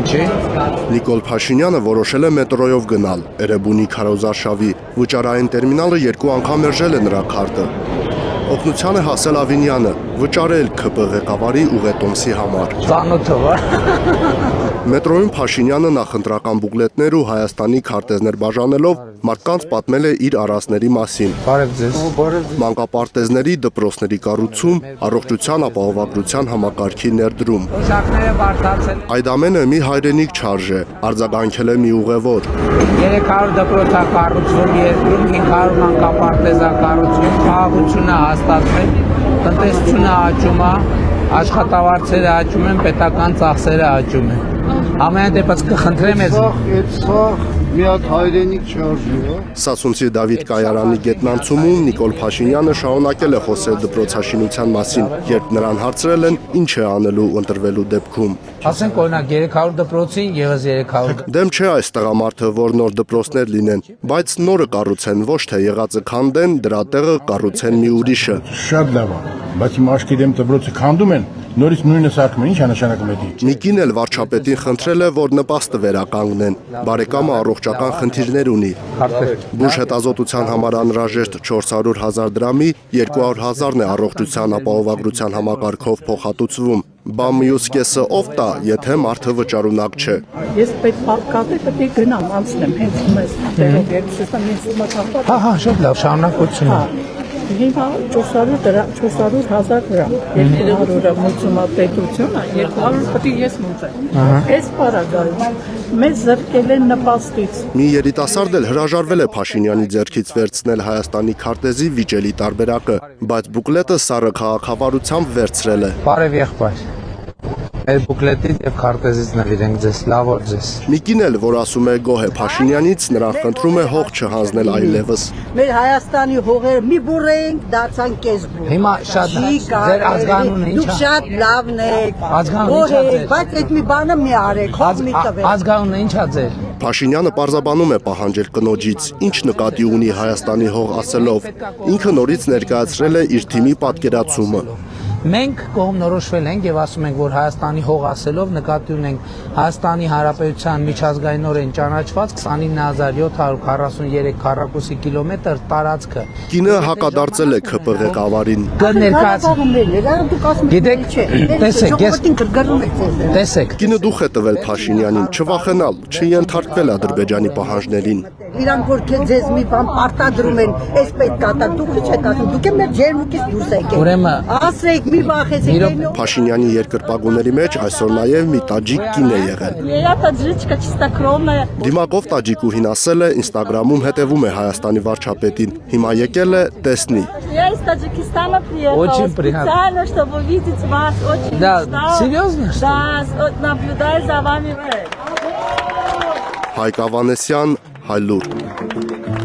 Ինչի՞։ Նիկոլ Փաշինյանը որոշել է մետրոյով գնալ Էրեբունի քարոզարշավի վճարային տերմինալը 2 անգամ մերժել է նրա քարտը։ Օգնության է հասել Ավինյանը, վճարել ՔՊ ղեկավարի ուղետոմսի համար։ Ծանոթը վա։ Մետրոյում Փաշինյանը նախընտրական բուկլետներ ու Հայաստանի քարտեզներ բաժանելով մարդկանց պատմել է իր արասների մասին։ Բարև ձեզ։ Մանկապարտեզների, դպրոցների կառուցում, առողջության ապահովագրության համակարգի ներդրում։ Օժակները բարդացել։ Այդ ամենը մի հայրենիք չարժե, արձագանքել է մի ուղևոր։ 300 դպրոցակառուցում, 500 մանկապարտեզակառուցում, խաղաղությունը հաստատվել, տնտեսությունը աճում է, աշխատավարձերը աճում են, պետական ծախսերը աճում են։ Ամեն դեպս կխնդրեմ ես։ Մի հատ հայրենիք չարժի, հա։ Սասունցի Դավիթ Կայարանի գետնանցումում Նիկոլ Փաշինյանը շարունակել է խոսել դպրոցաշինության մասին, երբ նրան հարցրել են ինչ է անելու ընտրվելու դեպքում։ Ասենք օրինակ 300 դպրոցին եւս 300։ Դեմ չէ այս տղամարդը, որ նոր դպրոցներ լինեն, բայց նորը կառուցեն, ոչ թե եղածը քանդեն, դրա տեղը կառուցեն մի ուրիշը։ Շատ լավ է, բայց իմ աչքի դեմ դպրոցը քանդում են, նորից նույնը սարքում են, ի՞նչ է նշանակում դա։ Նիկին էլ վարչապետին խնդրել է, որ նպաստը վերականգնեն։ Բարեկամը առողջական խնդիրներ ունի։ Բուժ հետազոտության համար անհրաժեշտ 400,000 դրամի 200,000-ն է առողջության ապահովագրության համակարգով փոխհատուցվում։ Բա մյուս կեսը ով տա, եթե մարդը վճարունակ չէ։ Ես պետք է գնամ անցնեմ հենց մեզ տեղով երկուսը ինձ մտածել։ Հա, շատ լավ, շարունակություն։ Հիմա 400,000 դրամ, 200-ը մուծում է պետությունը, 200 պետք է ես մուծեմ։ Այս պարագայում մեզ զրկել են նպաստից։ Մի երիտասարդ էլ հրաժարվել է Փաշինյանի ձեռքից վերցնել Հայաստանի քարտեզի վիճելի տարբերակը, բայց բուկլետը սառը քաղաքավարությամբ վերցրել է։ Բարև եղբայր։ Մեր բուկլետից եւ քարտեզից նվիրենք ձեզ, լավ օր ձեզ։ Նիկին էլ, որ ասում է գոհ է Փաշինյանից, նրան խնդրում է հող չհանձնել այլևս։ Մեր Հայաստանի հողերը մի բուրենք, դարձան կես բուր։ Հիմա շատ ձեր ազգանունը ի՞նչ է։ Դուք շատ լավն եք։ Ազգանունը ի՞նչ է ձեր։ Բայց այդ մի բանը մի արեք, հող մի տվեք։ Ազգանունը ի՞նչ է ձեր։ Փաշինյանը պարզաբանում է պահանջել կնոջից, ինչ նկատի ունի Հայաստանի հող ասելով։ Ինքը նորից ներկայացրել է իր թիմի պատկերացումը։ Մենք կողմնորոշվել ենք եւ ասում ենք, որ Հայաստանի հող ասելով նկատի ունենք Հայաստանի Հանրապետության միջազգայինորեն ճանաչված 29743 քառակուսի կիլոմետր տարածքը։ Կինը հակադարձել է ՔՊ ղեկավարին։ Գիտեք, տեսեք։ Կինը դուխ է տվել Փաշինյանին, չվախենալ, չենթարկվել Ադրբեջանի պահանջներին։ Իրանք որ ձեզ մի բան պարտադրում են, այս պետք է տա, դուք չեք ասում, դուք եք մեր ջերմուկից դուրս եկեք։ Ուրեմն ասեք, մի վախեցեք։ Փաշինյանի երկրպագուների մեջ այսօր նաև մի տաջիկ կին է եղել։ Դիմակով տաջիկուհին ասել է, Ինստագրամում հետևում է Հայաստանի վարչապետին, հիմա եկել է տեսնի։ Я из Таджикистана приехала. Очень приятно. Специально, чтобы увидеть вас. Очень Да, устала. серьезно? Да, наблюдаю за вами. Հայկ Ավանեսյան, Հայլուր։